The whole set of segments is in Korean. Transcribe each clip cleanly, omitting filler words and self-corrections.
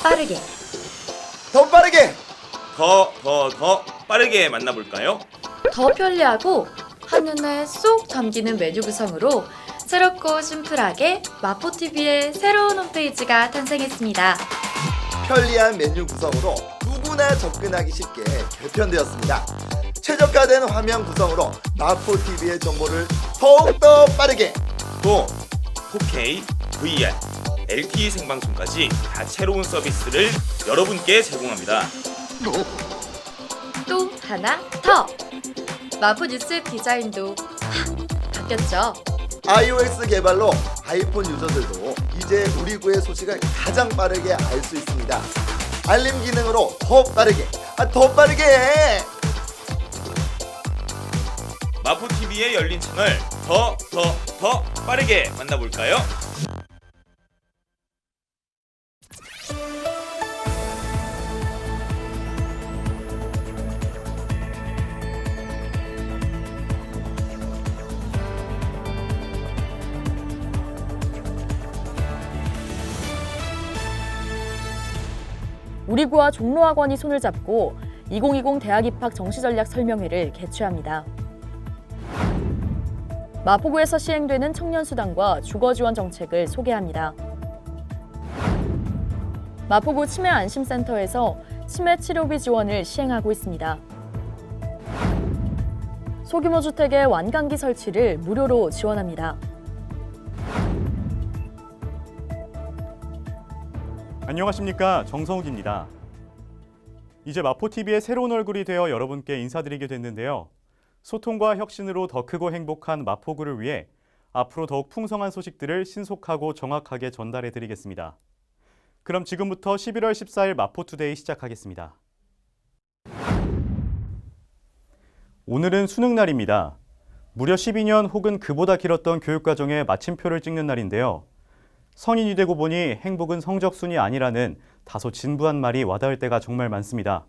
빠르게. 더 빠르게. 더 빠르게 만나볼까요? 더 편리하고 한눈에 쏙 담기는 메뉴 구성으로 새롭고 심플하게 마포TV의 새로운 홈페이지가 탄생했습니다. 편리한 메뉴 구성으로 누구나 접근하기 쉽게 개편되었습니다. 최적화된 화면 구성으로 마포TV의 정보를 더욱더 빠르게. 또 4K, VR, LTE 생방송까지 다채로운 서비스를 여러분께 제공합니다. 또 하나 더! 마포 뉴스 디자인도 확 바뀌었죠. iOS 개발로 아이폰 유저들도 이제 우리 구의 소식을 가장 빠르게 알 수 있습니다. 알림 기능으로 더 빠르게, 더 빠르게! 마포TV의 열린 채널 더 빠르게 만나볼까요? 우리구와 종로학원이 손을 잡고 2020 대학 입학 정시 전략 설명회를 개최합니다. 마포구에서 시행되는 청년수당과 주거지원 정책을 소개합니다. 마포구 치매안심센터에서 치매 치료비 지원을 시행하고 있습니다. 소규모 주택의 완강기 설치를 무료로 지원합니다. 안녕하십니까, 정성욱입니다. 이제 마포TV의 새로운 얼굴이 되어 여러분께 인사드리게 됐는데요. 소통과 혁신으로 더 크고 행복한 마포구를 위해 앞으로 더욱 풍성한 소식들을 신속하고 정확하게 전달해드리겠습니다. 그럼 지금부터 11월 14일 마포투데이 시작하겠습니다. 오늘은 수능날입니다. 무려 12년 혹은 그보다 길었던 교육과정의 마침표를 찍는 날인데요. 성인이 되고 보니 행복은 성적순이 아니라는 다소 진부한 말이 와닿을 때가 정말 많습니다.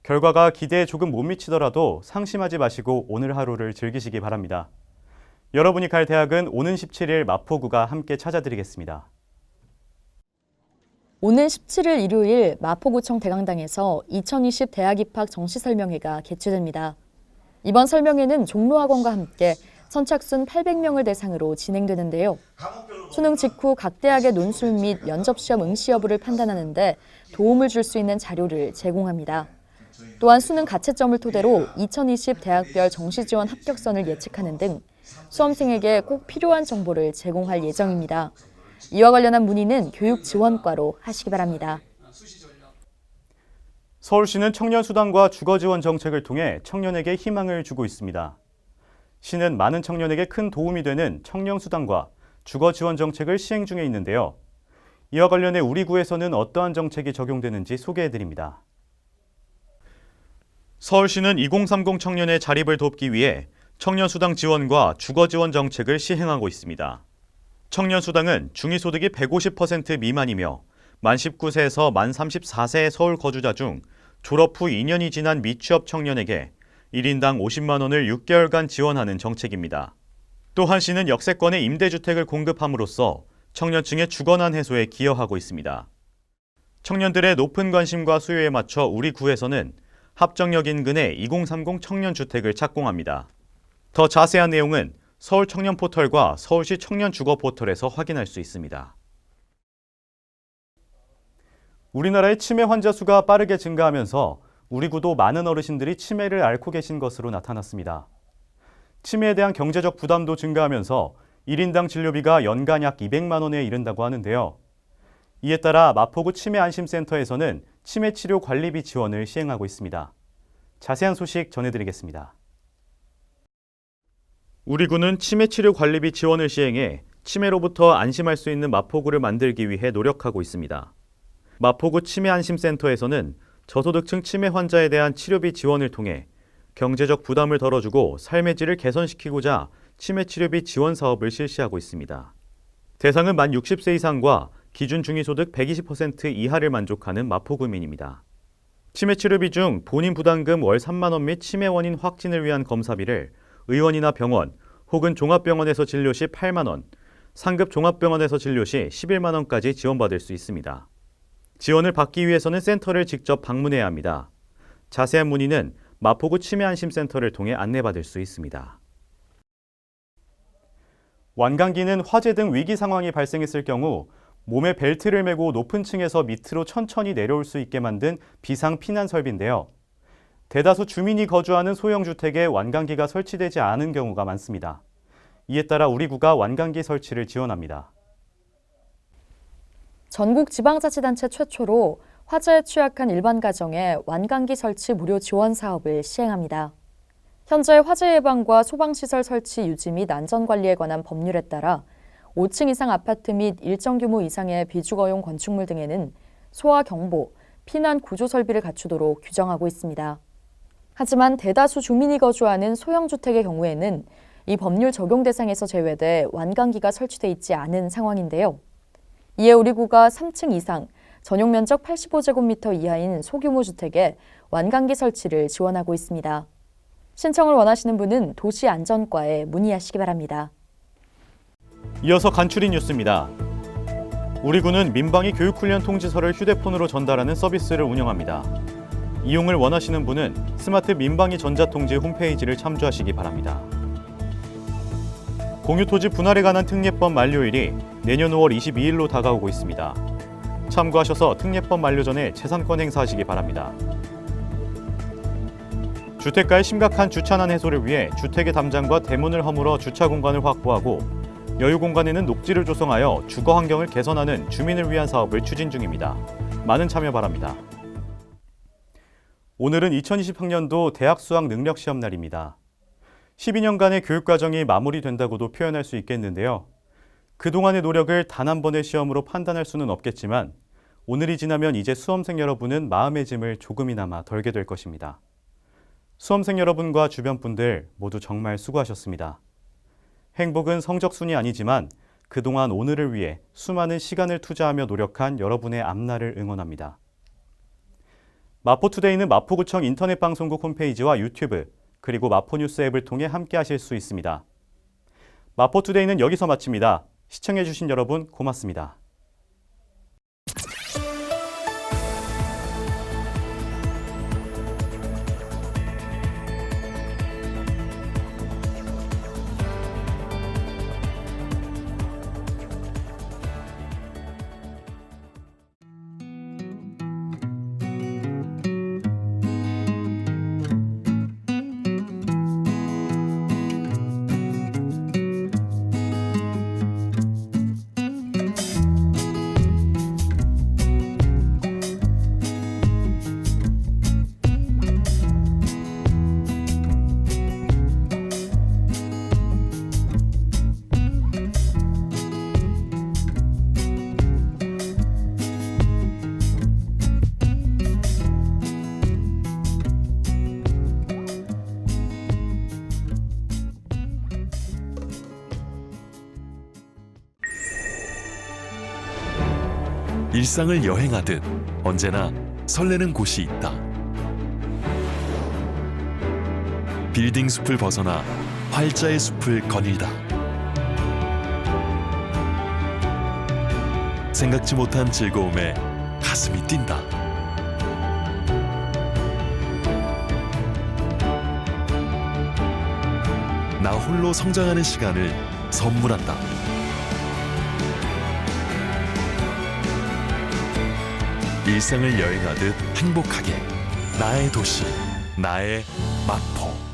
결과가 기대에 조금 못 미치더라도 상심하지 마시고 오늘 하루를 즐기시기 바랍니다. 여러분이 갈 대학은 오는 17일 마포구가 함께 찾아드리겠습니다. 오는 17일 일요일 마포구청 대강당에서 2020 대학 입학 정시 설명회가 개최됩니다. 이번 설명회는 종로학원과 함께 선착순 800명을 대상으로 진행되는데요. 수능 직후 각 대학의 논술 및 면접시험 응시 여부를 판단하는 데 도움을 줄 수 있는 자료를 제공합니다. 또한 수능 가채점을 토대로 2020 대학별 정시지원 합격선을 예측하는 등 수험생에게 꼭 필요한 정보를 제공할 예정입니다. 이와 관련한 문의는 교육지원과로 하시기 바랍니다. 서울시는 청년수당과 주거지원 정책을 통해 청년에게 희망을 주고 있습니다. 시는 많은 청년에게 큰 도움이 되는 청년수당과 주거지원 정책을 시행 중에 있는데요. 이와 관련해 우리 구에서는 어떠한 정책이 적용되는지 소개해드립니다. 서울시는 2030 청년의 자립을 돕기 위해 청년수당 지원과 주거지원 정책을 시행하고 있습니다. 청년수당은 중위소득이 150% 미만이며 만 19세에서 만 34세의 서울 거주자 중 졸업 후 2년이 지난 미취업 청년에게 1인당 50만 원을 6개월간 지원하는 정책입니다. 또한 시는 역세권의 임대주택을 공급함으로써 청년층의 주거난 해소에 기여하고 있습니다. 청년들의 높은 관심과 수요에 맞춰 우리 구에서는 합정역 인근의 2030 청년주택을 착공합니다. 더 자세한 내용은 서울 청년 포털과 서울시 청년 주거 포털에서 확인할 수 있습니다. 우리나라의 치매 환자 수가 빠르게 증가하면서 우리 구도 많은 어르신들이 치매를 앓고 계신 것으로 나타났습니다. 치매에 대한 경제적 부담도 증가하면서 1인당 진료비가 연간 약 200만 원에 이른다고 하는데요. 이에 따라 마포구 치매안심센터에서는 치매치료 관리비 지원을 시행하고 있습니다. 자세한 소식 전해드리겠습니다. 우리 구는 치매치료 관리비 지원을 시행해 치매로부터 안심할 수 있는 마포구를 만들기 위해 노력하고 있습니다. 마포구 치매안심센터에서는 저소득층 치매 환자에 대한 치료비 지원을 통해 경제적 부담을 덜어주고 삶의 질을 개선시키고자 치매치료비 지원 사업을 실시하고 있습니다. 대상은 만 60세 이상과 기준 중위소득 120% 이하를 만족하는 마포구민입니다. 치매치료비 중 본인 부담금 월 3만 원 및 치매 원인 확진을 위한 검사비를 의원이나 병원 혹은 종합병원에서 진료 시 8만 원, 상급 종합병원에서 진료 시 11만 원까지 지원받을 수 있습니다. 지원을 받기 위해서는 센터를 직접 방문해야 합니다. 자세한 문의는 마포구 치매안심센터를 통해 안내받을 수 있습니다. 완강기는 화재 등 위기 상황이 발생했을 경우 몸에 벨트를 매고 높은 층에서 밑으로 천천히 내려올 수 있게 만든 비상 피난 설비인데요. 대다수 주민이 거주하는 소형주택에 완강기가 설치되지 않은 경우가 많습니다. 이에 따라 우리 구가 완강기 설치를 지원합니다. 전국 지방자치단체 최초로 화재에 취약한 일반 가정에 완강기 설치 무료 지원 사업을 시행합니다. 현재 화재 예방과 소방시설 설치 유지 및 안전관리에 관한 법률에 따라 5층 이상 아파트 및 일정 규모 이상의 비주거용 건축물 등에는 소화 경보, 피난 구조 설비를 갖추도록 규정하고 있습니다. 하지만 대다수 주민이 거주하는 소형주택의 경우에는 이 법률 적용 대상에서 제외돼 완강기가 설치돼 있지 않은 상황인데요. 이에 우리 구가 3층 이상, 전용 면적 85제곱미터 이하인 소규모 주택에 완강기 설치를 지원하고 있습니다. 신청을 원하시는 분은 도시안전과에 문의하시기 바랍니다. 이어서 간추린 뉴스입니다. 우리 구는 민방위 교육훈련 통지서를 휴대폰으로 전달하는 서비스를 운영합니다. 이용을 원하시는 분은 스마트 민방위 전자통지 홈페이지를 참조하시기 바랍니다. 공유토지 분할에 관한 특례법 만료일이 내년 5월 22일로 다가오고 있습니다. 참고하셔서 특례법 만료 전에 재산권 행사하시기 바랍니다. 주택가의 심각한 주차난 해소를 위해 주택의 담장과 대문을 허물어 주차 공간을 확보하고 여유 공간에는 녹지를 조성하여 주거 환경을 개선하는 주민을 위한 사업을 추진 중입니다. 많은 참여 바랍니다. 오늘은 2020학년도 대학 수학 능력 시험 날입니다. 12년간의 교육과정이 마무리된다고도 표현할 수 있겠는데요. 그동안의 노력을 단 한 번의 시험으로 판단할 수는 없겠지만 오늘이 지나면 이제 수험생 여러분은 마음의 짐을 조금이나마 덜게 될 것입니다. 수험생 여러분과 주변 분들 모두 정말 수고하셨습니다. 행복은 성적순이 아니지만 그동안 오늘을 위해 수많은 시간을 투자하며 노력한 여러분의 앞날을 응원합니다. 마포투데이는 마포구청 인터넷 방송국 홈페이지와 유튜브 그리고 마포뉴스 앱을 통해 함께 하실 수 있습니다. 마포투데이는 여기서 마칩니다. 시청해주신 여러분 고맙습니다. 일상을 여행하듯 언제나 설레는 곳이 있다. 빌딩 숲을 벗어나 활자의 숲을 거닐다. 생각지 못한 즐거움에 가슴이 뛴다. 나 홀로 성장하는 시간을 선물한다. 일상을 여행하듯 행복하게 나의 도시, 나의 마포.